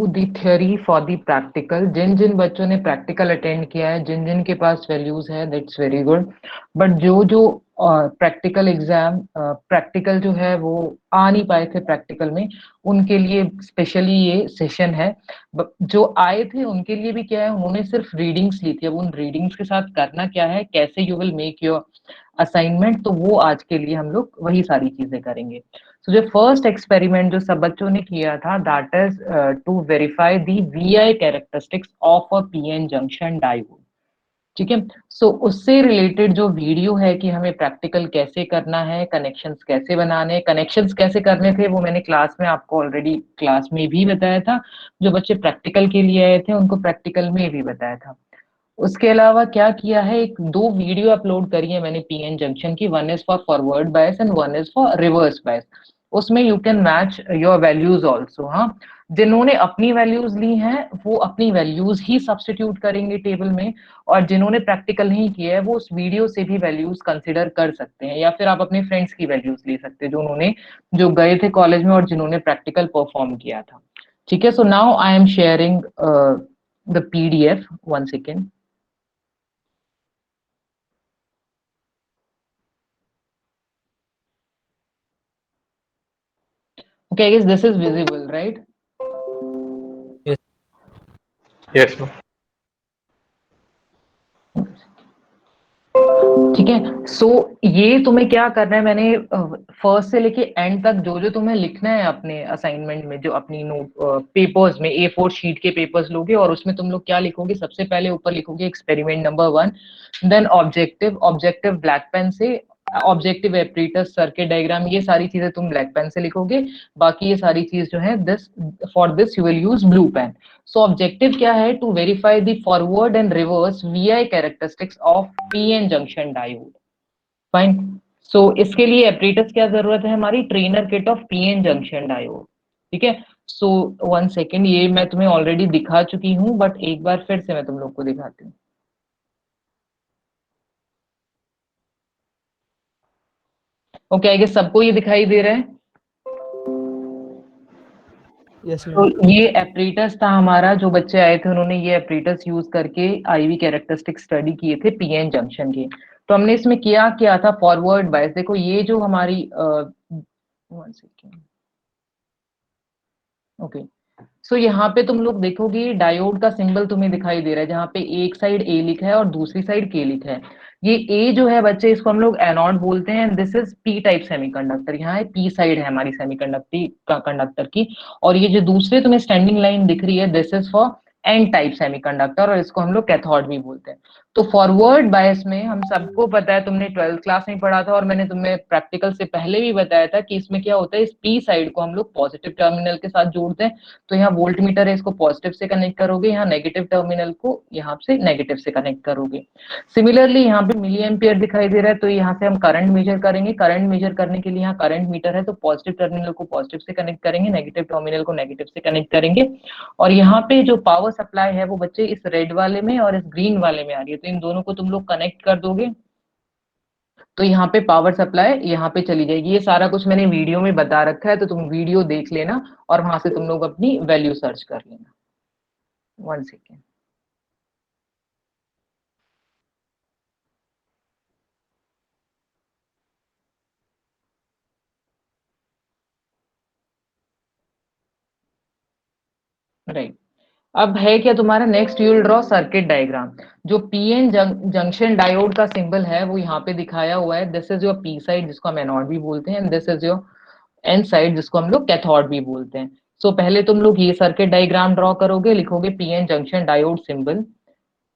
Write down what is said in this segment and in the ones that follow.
The theory for the practical. जिन जिन बच्चों ने प्रैक्टिकल अटेंड किया है, जिन जिन के पास वैल्यूज है, दैट्स वेरी गुड। बट जो जो प्रैक्टिकल एग्जाम प्रैक्टिकल जो है वो आ नहीं पाए थे प्रैक्टिकल में, उनके लिए स्पेशली ये सेशन है। जो आए थे उनके लिए भी क्या है, उन्होंने सिर्फ रीडिंग्स ली थी। अब उन रीडिंग्स के साथ करना क्या है, कैसे you will make your assignment, तो वो आज के लिए हम लोग वही सारी चीजें करेंगे। तो जो फर्स्ट एक्सपेरिमेंट जो सब बच्चों ने किया था, that is to verify the VI characteristics of a PN junction diode. ठीक है। सो उससे रिलेटेड जो वीडियो है कि हमें प्रैक्टिकल कैसे करना है, कनेक्शंस कैसे बनाने, कनेक्शंस कैसे करने थे, वो मैंने क्लास में आपको ऑलरेडी क्लास में भी बताया था। जो बच्चे प्रैक्टिकल के लिए आए थे उनको प्रैक्टिकल में भी बताया था। उसके अलावा क्या किया है, एक दो वीडियो अपलोड करी है मैंने पीएन जंक्शन की। One is for forward bias and one is for reverse bias. उसमें you can match your values also. हाँ, जिन्होंने अपनी वैल्यूज ली हैं वो अपनी वैल्यूज ही सब्स्टिट्यूट करेंगे टेबल में, और जिन्होंने प्रैक्टिकल नहीं किया है वो उस वीडियो से भी वैल्यूज कंसिडर कर सकते हैं, या फिर आप अपने फ्रेंड्स की वैल्यूज ले सकते हैं जो उन्होंने जो गए थे कॉलेज में और जिन्होंने प्रैक्टिकल परफॉर्म किया था। ठीक है। So now I am sharing the PDF. One second. Okay, I guess this is visible, right? Yes. Yes, ma'am. ठीक है। सो ये तुम्हें क्या करना है, मैंने फर्स्ट से लेके एंड तक जो जो तुम्हें लिखना है अपने असाइनमेंट में, जो अपनी नोट पेपर्स में A4 शीट के पेपर्स लोगे और उसमें तुम लोग क्या लिखोगे, सबसे पहले ऊपर लिखोगे experiment number 1, then objective, objective black pen से, ऑब्जेक्टिव एपरेटस, सर्किट डायग्राम, ये सारी चीजें तुम ब्लैक पेन से लिखोगे। बाकी ये सारी चीज जो है, this for this you will use blue pen. So objective क्या है, to verify the forward and reverse VI characteristics of PN junction diode. Fine. So इसके लिए एपरेटस क्या जरूरत है, हमारी trainer kit of PN junction diode. ठीक है। सो वन सेकेंड, ये मैं तुम्हें ऑलरेडी दिखा चुकी हूँ, बट एक बार फिर से मैं तुम लोग को दिखाती हूँ। ओके, आई गेस सबको ये दिखाई दे रहा है। Yes, तो ma'am. ये एपरेटस था हमारा, जो बच्चे आए थे उन्होंने ये एपरेटस यूज करके आईवी कैरेक्टरिस्टिक स्टडी किए थे पीएन जंक्शन के। तो हमने इसमें किया क्या था, फॉरवर्ड बायस। देखो ये जो हमारी वन सेकेंड, ओके। सो यहाँ पे तुम लोग देखोगे डायोड का सिंबल तुम्हें दिखाई दे रहा है, जहाँ पे एक साइड ए लिखा है और दूसरी साइड के लिखा है। ये ए जो है बच्चे, इसको हम लोग एनोड बोलते हैं। This is P type semiconductor. यहाँ पी साइड है हमारी सेमीकंडक्टर कंडक्टर की। और ये जो दूसरे तुम्हें स्टैंडिंग लाइन दिख रही है, this is for N type semiconductor, और इसको हम लोग कैथोड भी बोलते हैं। तो फॉरवर्ड बायस में हम सबको पता है, तुमने 12th क्लास में पढ़ा था और मैंने तुम्हें प्रैक्टिकल से पहले भी बताया था कि इसमें क्या होता है, इस पी साइड को हम लोग पॉजिटिव टर्मिनल के साथ जोड़ते हैं। तो यहाँ वोल्ट मीटर है, इसको पॉजिटिव से कनेक्ट करोगे, यहाँ नेगेटिव टर्मिनल को यहाँ से नेगेटिव से कनेक्ट करोगे। सिमिलरली यहाँ पे मिली एम्पियर दिखाई दे रहा है, तो यहाँ से हम करंट मेजर करेंगे। करंट मेजर करने के लिए यहाँ करंट मीटर है, तो पॉजिटिव टर्मिनल को पॉजिटिव से कनेक्ट करेंगे, नेगेटिव टर्मिनल को नेगेटिव से कनेक्ट करेंगे। और यहाँ पे जो पावर सप्लाई है वो बच्चे इस रेड वाले में और इस ग्रीन वाले में आ रही है, तो इन दोनों को तुम लोग कनेक्ट कर दोगे तो यहाँ पे पावर सप्लाई यहाँ पे चली जाएगी। ये सारा कुछ मैंने वीडियो में बता रखा है, तो तुम वीडियो देख लेना और वहां से तुम लोग अपनी वैल्यू सर्च कर लेना। One second. राइट। अब है क्या तुम्हारा, next you will draw circuit diagram. जो पीएन जंक्शन डायोड का सिंबल है वो यहाँ पे दिखाया हुआ है। This is your P side, जिसको हम एनोड भी बोलते हैं, and this is your N side, जिसको हम लोग कैथोड भी बोलते हैं। सो पहले तुम लोग ये सर्किट डायग्राम ड्रॉ करोगे, लिखोगे PN junction diode symbol.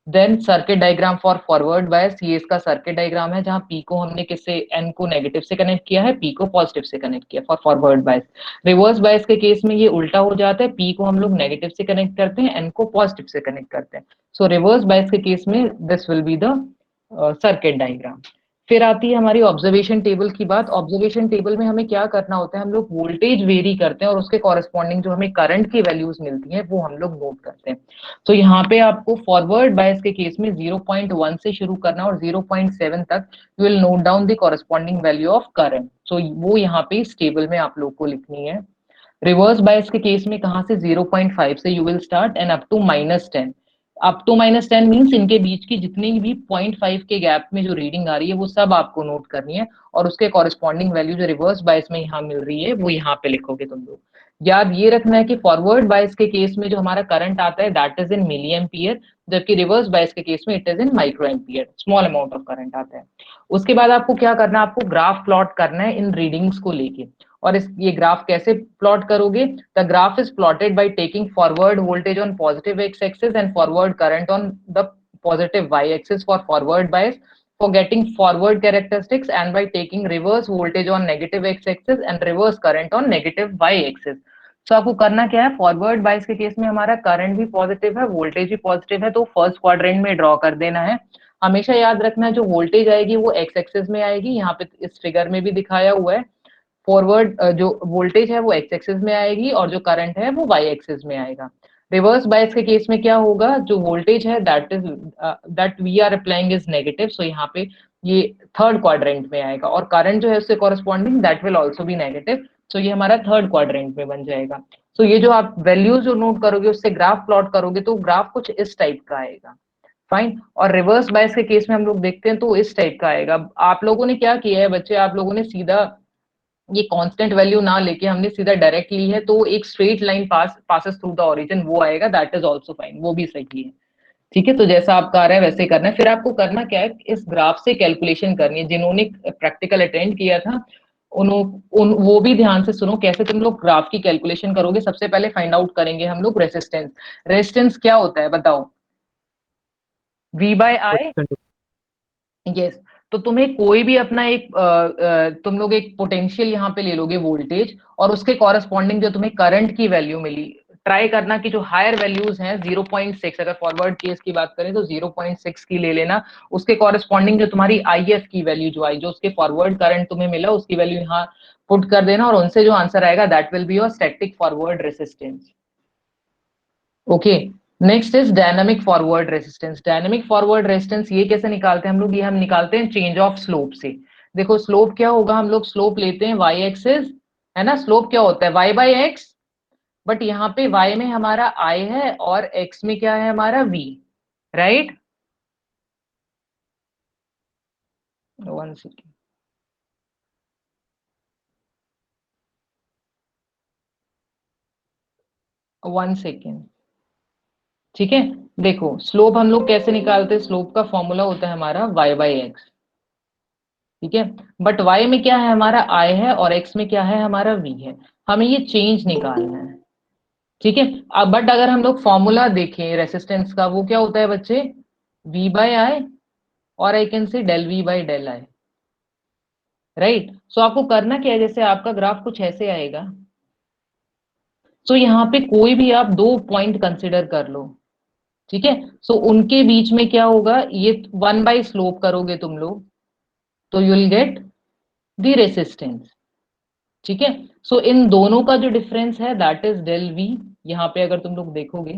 Then circuit diagram for forward bias, ये इसका सर्किट डायग्राम है, जहां पी को हमने किससे, एन को नेगेटिव से कनेक्ट किया है, पी को पॉजिटिव से कनेक्ट किया for forward bias. Reverse bias के केस में ये उल्टा हो जाता है, पी को हम लोग नेगेटिव से कनेक्ट करते हैं, एन को पॉजिटिव से कनेक्ट करते हैं। सो रिवर्स बायस के केस में this will be the circuit diagram. फिर आती है हमारी ऑब्जर्वेशन टेबल की बात। ऑब्जर्वेशन टेबल में हमें क्या करना होता है, हम लोग वोल्टेज वेरी करते हैं और उसके कॉरेस्पॉन्डिंग जो हमें करंट की वैल्यूज मिलती हैं वो हम लोग नोट करते हैं। तो यहाँ पे आपको फॉरवर्ड बायस के केस में 0.1 से शुरू करना और 0.7 तक you will note down the corresponding value of current. So वो यहाँ पे इस टेबल में आप लोग को लिखनी है। रिवर्स बायस के केस में कहां से 0.5 से you will start and up to -10। Up to -10 means इनके बीच की जितनी भी 0.5 के गैप में जो रीडिंग आ रही है वो सब आपको नोट करनी है, और उसके कॉरेस्पॉन्डिंग वैल्यू जो रिवर्स बायस में यहाँ मिल रही है वो यहाँ पे लिखोगे तुम लोग। याद ये रखना है कि फॉरवर्ड बायस के केस में जो हमारा करंट आता है that is in milli ampere, जबकि रिवर्स बायस के केस में it is in micro ampere, small amount of current आता है। उसके बाद आपको क्या करना है, आपको ग्राफ प्लॉट करना है इन रीडिंग्स को लेके। और इस ये ग्राफ कैसे प्लॉट करोगे? The graph is plotted by taking forward voltage on positive X axis and forward current on the positive Y axis for forward bias, for getting forward characteristics, and by taking reverse voltage on negative x axis and reverse current on negative y axis। तो आपको करना क्या है, forward bias के केस में हमारा current भी पॉजिटिव है, वोल्टेज भी पॉजिटिव है, तो फर्स्ट क्वाड्रेंट में ड्रॉ कर देना है। हमेशा याद रखना है जो वोल्टेज आएगी वो एक्स एक्सिस में आएगी, यहाँ पे इस फिगर में भी दिखाया हुआ है। फॉरवर्ड जो वोल्टेज है वो एक्स एक्सिस में आएगी और जो करंट है वो वाई एक्सिस में आएगा। रिवर्स बायस के केस में क्या होगा, जो वोल्टेज है that we are applying is negative, so यहाँ पे ये थर्ड क्वाड्रेंट में आएगा, और करंट जो है उससे corresponding that will also be negative, so ये हमारा थर्ड क्वाड्रेंट में बन जाएगा। सो ये जो आप वैल्यूज जो नोट करोगे उससे ग्राफ प्लॉट करोगे तो ग्राफ कुछ इस टाइप का आएगा। फाइन। और रिवर्स बायस के केस में हम लोग देखते हैं तो इस टाइप का आएगा। आप लोगों ने क्या किया है बच्चे, आप लोगों ने सीधा ये कांस्टेंट वैल्यू ना लेके हमने सीधा डायरेक्ट ली है, तो एक straight line passes through the origin वो आएगा, दैट इज आल्सो फाइन, वो भी सही है। ठीक है, तो जैसा आपका आ रहा है वैसे करना है। फिर आपको करना क्या है, इस ग्राफ से कैलकुलेशन करनी है। जिन्होंने प्रैक्टिकल अटेंड किया था वो भी ध्यान से सुनो कैसे तुम लोग ग्राफ की कैलकुलेशन करोगे। सबसे पहले फाइंड आउट करेंगे हम लोग रेसिस्टेंस। रेसिस्टेंस क्या होता है बताओ? V by I. यस। तो तुम्हें कोई भी अपना एक तुम लोग एक पोटेंशियल यहाँ पे ले लोगे वोल्टेज, और उसके कॉरेस्पॉन्डिंग जो तुम्हें करंट की वैल्यू मिली, ट्राई करना कि जो हायर वैल्यूज हैं 0.6, अगर फॉरवर्ड केस की बात करें तो 0.6 की ले लेना। उसके कॉरेस्पॉन्डिंग जो तुम्हारी IF की वैल्यू जो आई, जो उसके फॉरवर्ड करंट तुम्हें मिला उसकी वैल्यू यहाँ पुट कर देना, और उनसे जो आंसर आएगा that will be your static forward resistance. Okay. Next is dynamic forward resistance. Dynamic forward resistance ये कैसे निकालते हैं हम लोग? ये हम निकालते हैं चेंज ऑफ स्लोप से। देखो स्लोप क्या होगा, हम लोग स्लोप लेते हैं वाई एक्सिस, है ना। स्लोप क्या होता है? वाई बाई एक्स, बट यहाँ पे वाई में हमारा आई है और एक्स में क्या है हमारा V, right. One second, one second. ठीक है, देखो स्लोप हम लोग कैसे निकालते हैं, स्लोप का फॉर्मूला होता है हमारा वाई बाई एक्स। ठीक है, बट y में क्या है हमारा I है और x में क्या है हमारा v है, हमें ये चेंज निकालना है। ठीक है, अब बट अगर हम लोग फॉर्मूला देखें रेसिस्टेंस का, वो क्या होता है बच्चे? v बाय आई, और I can say del v by del I, right. So आपको करना क्या है, जैसे आपका ग्राफ कुछ ऐसे आएगा, सो यहाँ पे कोई भी आप दो पॉइंट कंसिडर कर लो। ठीक है, सो उनके बीच में क्या होगा, ये 1 बाय स्लोप करोगे तुम लोग तो you will get the resistance. ठीक है, सो इन दोनों का जो डिफरेंस है दैट इज डेल वी। यहाँ पे अगर तुम लोग देखोगे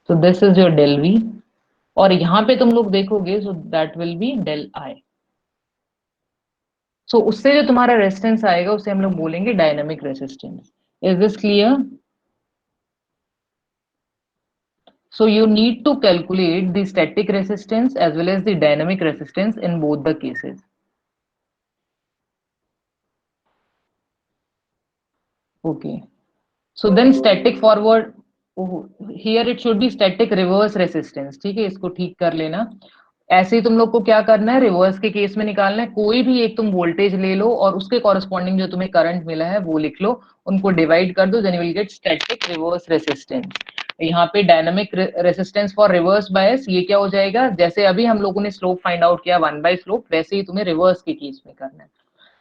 तो this is your del V, और यहाँ पे तुम लोग देखोगे so that will be del I. So उससे जो तुम्हारा रेजिस्टेंस आएगा उसे हम लोग बोलेंगे dynamic resistance. Is this clear? So you need to calculate the static resistance as well as the dynamic resistance in both the cases. Okay. So then static forward, oh, here it should be static reverse resistance। ठीक है, इसको ठीक कर लेना। ऐसे ही तुम लोग को क्या करना है, रिवर्स के केस में निकालना है। कोई भी एक तुम वोल्टेज ले लो और उसके कॉरेस्पॉन्डिंग जो तुम्हें करंट मिला है वो लिख लो, उनको डिवाइड कर दो, then you will get static reverse resistance. यहाँ पे dynamic resistance for reverse bias ये क्या हो जाएगा, जैसे अभी हम लोगों ने स्लोप फाइंड आउट किया 1 बाय स्लोप, वैसे ही तुम्हें रिवर्स के केस में करना है।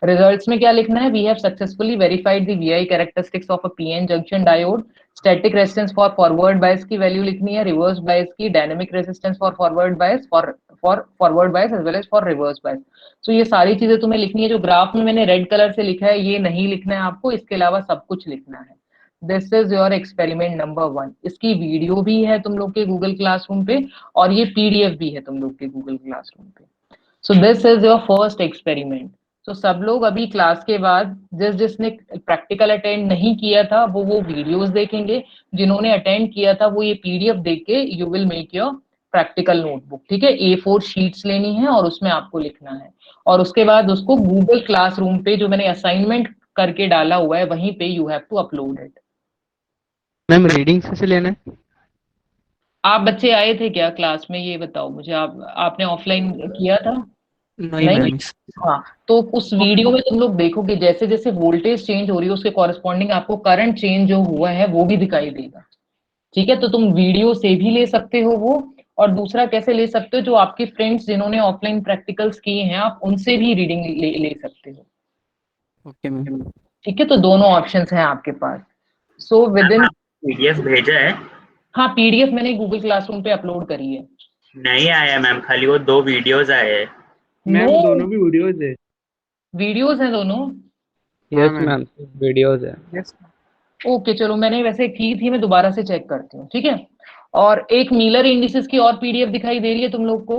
रिजल्ट्स में क्या लिखना है, we have successfully verified the VI characteristics of a PN junction diode. Static resistance for forward bias की वैल्यू लिखनी है, रिवर्स बायस की, dynamic resistance for forward bias, for forward bias as well as for reverse bias. तो ये सारी चीजें तुम्हें लिखनी है। जो ग्राफ में मैंने रेड कलर से लिखा है ये नहीं लिखना है आपको, इसके अलावा सब कुछ लिखना है। This is your experiment number 1। इसकी वीडियो भी है तुम लोग के गूगल क्लासरूम पे, और ये PDF भी है तुम लोग के गूगल क्लासरूम पे। So this is your first experiment. तो सब लोग अभी क्लास के बाद जिसने प्रैक्टिकल अटेंड नहीं किया था वो वीडियोस देखेंगे, जिन्होंने अटेंड किया था वो ये पीडीएफ देख के you will make your practical notebook, ठीक है। A4 शीट्स लेनी है और उसमें आपको लिखना है, और उसके बाद उसको गूगल क्लासरूम पे जो मैंने असाइनमेंट करके डाला हुआ है वहीं पे you have to upload it. Ma'am reading से लेना है? आप बच्चे आए थे क्या क्लास में, ये बताओ मुझे। आपने ऑफलाइन किया था? नहीं नहीं। मैम। हाँ, तो उस वीडियो में तुम लोग देखोगे जैसे जैसे वोल्टेज चेंज हो रही है उसके कॉरेस्पॉन्डिंग आपको करंट चेंज जो हुआ है वो भी दिखाई देगा, ठीक है। तो तुम वीडियो से भी ले सकते हो वो, और दूसरा कैसे ले सकते हो, जो आपके फ्रेंड्स जिन्होंने ऑफलाइन प्रैक्टिकल्स किए हैं आप उनसे भी रीडिंग ले सकते हो, ओके मैम। ठीक है। तो दोनों ऑप्शंस हैं आपके पास। सो विद इन, पीडीएफ भेजा है? हाँ पीडीएफ मैंने गूगल क्लासरूम पे अपलोड करी है। नहीं आया मैम, खाली वो 2 वीडियोस आए हैं। नो, मैम दोनों भी वीडियोज है। वीडियोस हैं दोनों। यस मैम, वीडियोज है। ओके चलो, मैंने वैसे की थी, मैं दोबारा से चेक करती हूँ, ठीक है। और एक मीलर इंडिसेस की और पीडीएफ दिखाई दे रही है तुम लोग को?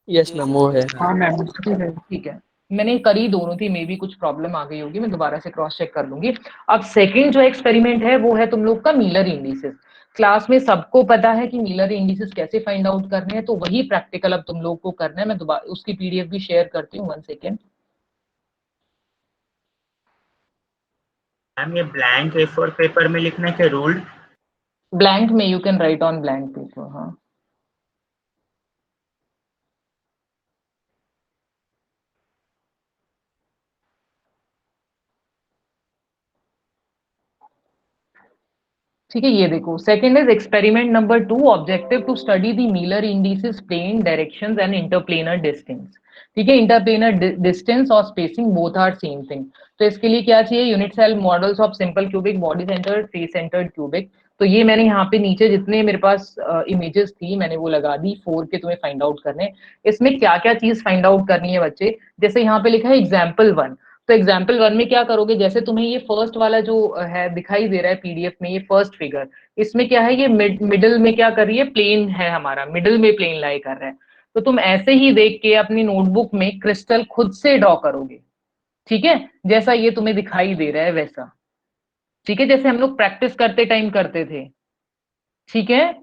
यस मैम वो है। हाँ मैम, ठीक है। मैंने करी दोनों थी, मे बी कुछ प्रॉब्लम आ गई होगी, मैं दोबारा से क्रॉस चेक कर लूंगी। अब सेकंड जो एक्सपेरिमेंट है वो है तुम लोग का मीलर इंडिसेस। क्लास में सबको पता है कि मीलर इंडिसेस कैसे फाइंड आउट करने हैं, तो वही प्रैक्टिकल अब तुम लोग को करना है। मैं दोबारा उसकी पीडीएफ भी शेयर करती हूँ, 1 सेकेंड। मैम ये ब्लैंक A4 पेपर में लिखने के रूल? ब्लैंक में you can write on blank paper, हाँ। ठीक है, ये देखो, second is experiment number 2, objective to study the Miller indices, plane directions and interplanar distance. ठीक है, इंटरप्लेनर डिस्टेंस और spacing both are same thing. तो इसके लिए क्या चाहिए, unit cell models of simple cubic, body centred, face centred cubic. तो ये मैंने यहाँ पे नीचे जितने मेरे पास इमेजेस थी मैंने वो लगा दी, 4 के तुम्हें फाइंड आउट करने। इसमें क्या क्या चीज फाइंड आउट करनी है बच्चे, जैसे यहाँ पे लिखा है एग्जाम्पल 1। तो एग्जाम्पल 1 में क्या करोगे, जैसे तुम्हें ये फर्स्ट वाला जो है दिखाई दे रहा है पीडीएफ में, ये फर्स्ट फिगर, इसमें क्या है, ये मिडल में क्या कर रही है, प्लेन है हमारा, मिडल में प्लेन लाई कर रहा है। तो तुम ऐसे ही देख के अपनी नोटबुक में क्रिस्टल खुद से ड्रॉ करोगे, ठीक है, जैसा ये तुम्हें दिखाई दे रहा है वैसा, ठीक है, जैसे हम लोग प्रैक्टिस करते टाइम करते थे, ठीक है।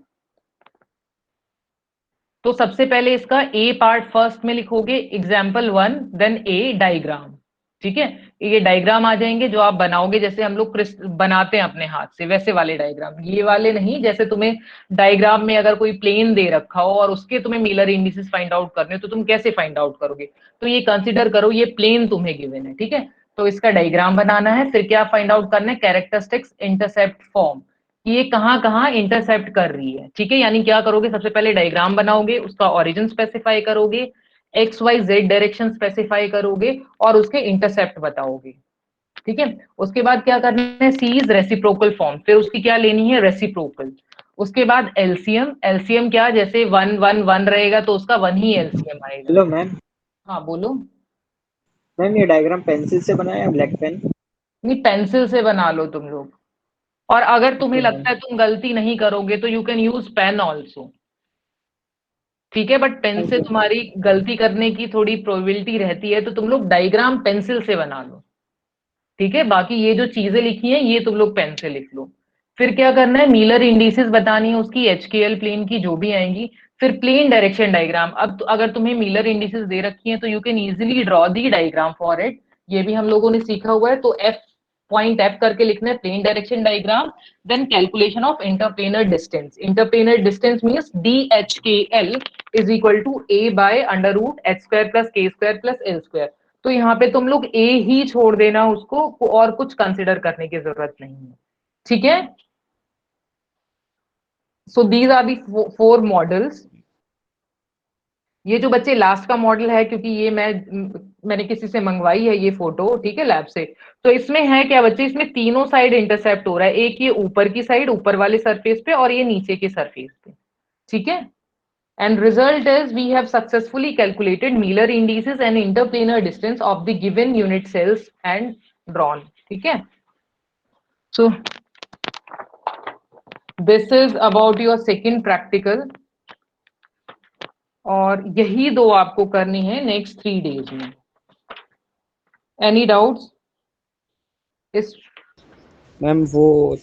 तो सबसे पहले इसका ए पार्ट फर्स्ट में लिखोगे, एग्जाम्पल 1, देन ए डायग्राम, ठीक है। ये डायग्राम आ जाएंगे जो आप बनाओगे, जैसे हम लोग बनाते हैं अपने हाथ से वैसे वाले डायग्राम, ये वाले नहीं। जैसे तुम्हें डायग्राम में अगर कोई प्लेन दे रखा हो और उसके तुम्हें मिलर इंडिसेस फाइंड आउट करने हो तो तुम कैसे फाइंड आउट करोगे, तो ये कंसिडर करो ये प्लेन तुम्हें गिवन है, ठीक है। तो इसका डायग्राम बनाना है, फिर क्या फाइंड आउट करना है, कैरेक्टरिस्टिक्स इंटरसेप्ट फॉर्म, कि ये कहाँ कहाँ इंटरसेप्ट कर रही है, ठीक है। यानी क्या करोगे, सबसे पहले डायग्राम बनाओगे, उसका ओरिजिन स्पेसिफाई करोगे, X Y Z direction specify करोगे और उसके इंटरसेप्ट बताओगे, ठीक है। उसके बाद क्या करना है, सी इज रेसिप्रोकल फॉर्म, फिर उसकी क्या लेनी है, रेसिप्रोकल। उसके बाद एलसीएम, एलसीएम क्या, जैसे 1 1 1 रहेगा तो उसका 1 ही एलसीएम आएगा। Hello ma'am. हाँ बोलो। मैम ये डायग्राम पेंसिल से बनाया है, ब्लैक पेन? नहीं, पेंसिल से बना लो तुम लोग, और अगर तुम्हें ओके लगता मैम। है तुम गलती नहीं करोगे तो you can use pen also, ठीक है। बट पेन थैंक से यू। तुम्हारी गलती करने की थोड़ी प्रोबेबिलिटी रहती है, तो तुम लोग डायग्राम पेंसिल से बना लो, ठीक है। बाकी ये जो चीजें लिखी हैं ये तुम लोग पेन से लिख लो। फिर क्या करना है, मीलर इंडिसेस बतानी है उसकी, एचकेएल प्लेन की जो भी आएंगी। फिर प्लेन डायरेक्शन डायग्राम, अब अगर तुम्हें मीलर इंडिसेस दे रखी है तो you can easily draw the diagram for it, ये भी हम लोगों ने सीखा हुआ है। तो एफ पॉइंट एफ करके लिखना है, plane direction diagram, then calculation of interplanar distance. Interplanar distance means DHKL is equal to A by under root H square plus K square plus L square. तो यहाँ पे तुम लोग A ही छोड़ देना उसको, और कुछ कंसिडर करने की जरूरत नहीं है, ठीक है। So these are the 4 models. ये जो बच्चे लास्ट का मॉडल है, क्योंकि ये मैंने किसी से मंगवाई है ये फोटो, ठीक है, लैब से। तो इसमें है क्या बच्चे, इसमें तीनों साइड इंटरसेप्ट हो रहा है, एक ये ऊपर की साइड ऊपर वाले सरफेस पे और ये नीचे के सरफेस पे, ठीक है। And result is we have successfully calculated Miller indices and interplanar distance of the given unit cells and drawn. ठीक है? So this is about your second practical. और यही 2 आपको करनी है नेक्स्ट 3 डेज में। एनी डाउट्स इस? मैम वो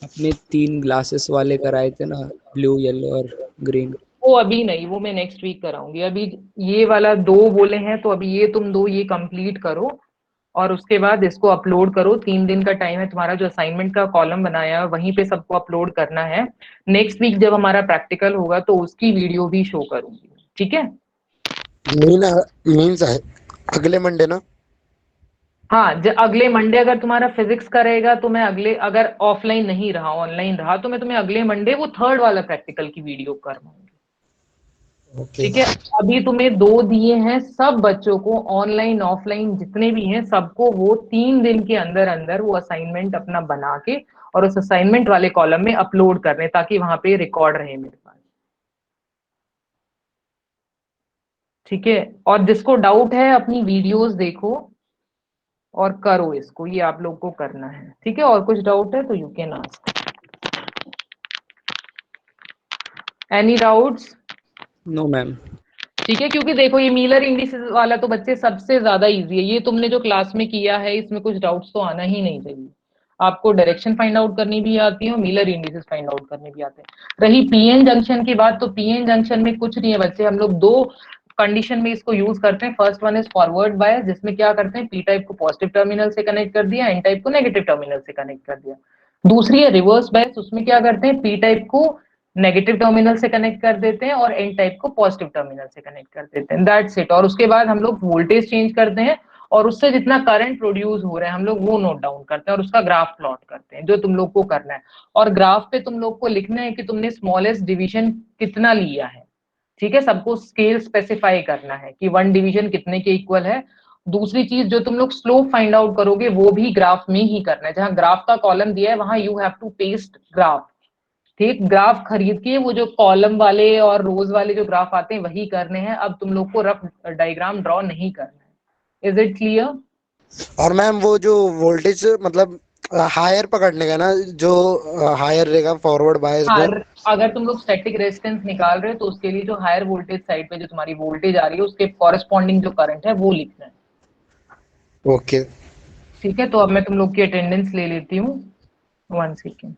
अपने 3 ग्लासेस वाले कराए थे ना, ब्लू येलो और ग्रीन। वो अभी नहीं, वो मैं नेक्स्ट वीक कराऊंगी। अभी ये वाला 2 बोले हैं तो अभी ये तुम 2 ये कंप्लीट करो और उसके बाद इसको अपलोड करो। 3 दिन का टाइम है तुम्हारा, जो असाइनमेंट का कॉलम बनाया है वहीं पे सबको अपलोड करना है। नेक्स्ट वीक जब हमारा प्रैक्टिकल होगा तो उसकी वीडियो भी शो करूंगी, ठीक है? मीन्स अगले मंडे ना? हाँ, अगले मंडे अगर तुम्हारा फिजिक्स करेगा तो मैं अगले, अगर ऑफलाइन नहीं रहा ऑनलाइन रहा तो मैं तुम्हें अगले मंडे वो 3rd वाला प्रैक्टिकल की वीडियो करवाऊंगी, ओके। ठीक है? अभी तुम्हें 2 दिए हैं, सब बच्चों को ऑनलाइन ऑफलाइन जितने भी हैं सबको वो 3 दिन के अंदर अंदर वो असाइनमेंट अपना बना के और उस असाइनमेंट वाले कॉलम में अपलोड करने, ताकि वहां पे रिकॉर्ड रहे मेरे पास, ठीक है? और जिसको डाउट है अपनी वीडियोस देखो और करो इसको, ये आप लोग को करना है, ठीक है? और कुछ डाउट है तो you can ask. Any doubts? No ma'am. ठीक है, क्योंकि देखो ये मीलर इंडिसेस वाला तो बच्चे सबसे ज्यादा इजी है। ये तुमने जो क्लास में किया है इसमें कुछ डाउट्स तो आना ही नहीं चाहिए। आपको डायरेक्शन फाइंड आउट करनी भी आती है और मीलर इंडिसेस फाइंड आउट करने भी आते हैं। रही पीएन जंक्शन की बात, तो पीएन जंक्शन में कुछ नहीं है बच्चे, हम लोग 2 कंडीशन में इसको यूज करते हैं। First one is forward bias, जिसमें क्या करते हैं, पी टाइप को पॉजिटिव टर्मिनल से कनेक्ट कर दिया, एन टाइप को नेगेटिव टर्मिनल से कनेक्ट कर दिया। दूसरी है रिवर्स बायस, उसमें क्या करते हैं, पी टाइप को नेगेटिव टर्मिनल से कनेक्ट कर देते हैं और एन टाइप को पॉजिटिव टर्मिनल से कनेक्ट कर देते हैं, दैट्स इट। और उसके बाद हम लोग वोल्टेज चेंज करते हैं और उससे जितना करंट प्रोड्यूस हो रहा है हम लोग वो नोट डाउन करते हैं और उसका ग्राफ प्लॉट करते हैं, जो तुम लोग को करना है। और ग्राफ पे तुम लोग को लिखना है कि तुमने स्मॉलेस्ट डिवीजन कितना लिया है, ठीक है? सबको स्केल स्पेसिफाई करना है कि 1 डिवीजन कितने के इक्वल है। दूसरी चीज, जो तुम लोग स्लोप फाइंड आउट करोगे वो भी ग्राफ में ही करना है। जहां ग्राफ का कॉलम दिया है वहां you have to paste graph, ठीक? ग्राफ खरीद के वो जो कॉलम वाले और रोज वाले जो ग्राफ आते हैं वही करने हैं। अब तुम लोग को रफ डायग्राम ड्रॉ नहीं करना है। Is it clear? और मैम वो जो वोल्टेज मतलब हायर पकड़ने का ना, जो हायर रहेगा फॉरवर्ड बायस हाँ, वो। अगर तुम लोग स्टैटिक रेजिस्टेंस निकाल रहे हो तो उसके लिए जो हायर वोल्टेज साइड पे जो तुम्हारी वोल्टेज आ रही है उसके कॉरेस्पॉन्डिंग जो करंट है वो लिखना है, ओके। ठीक है? तो अब मैं तुम लोग की अटेंडेंस ले लेती हूँ, 1 सेकेंड।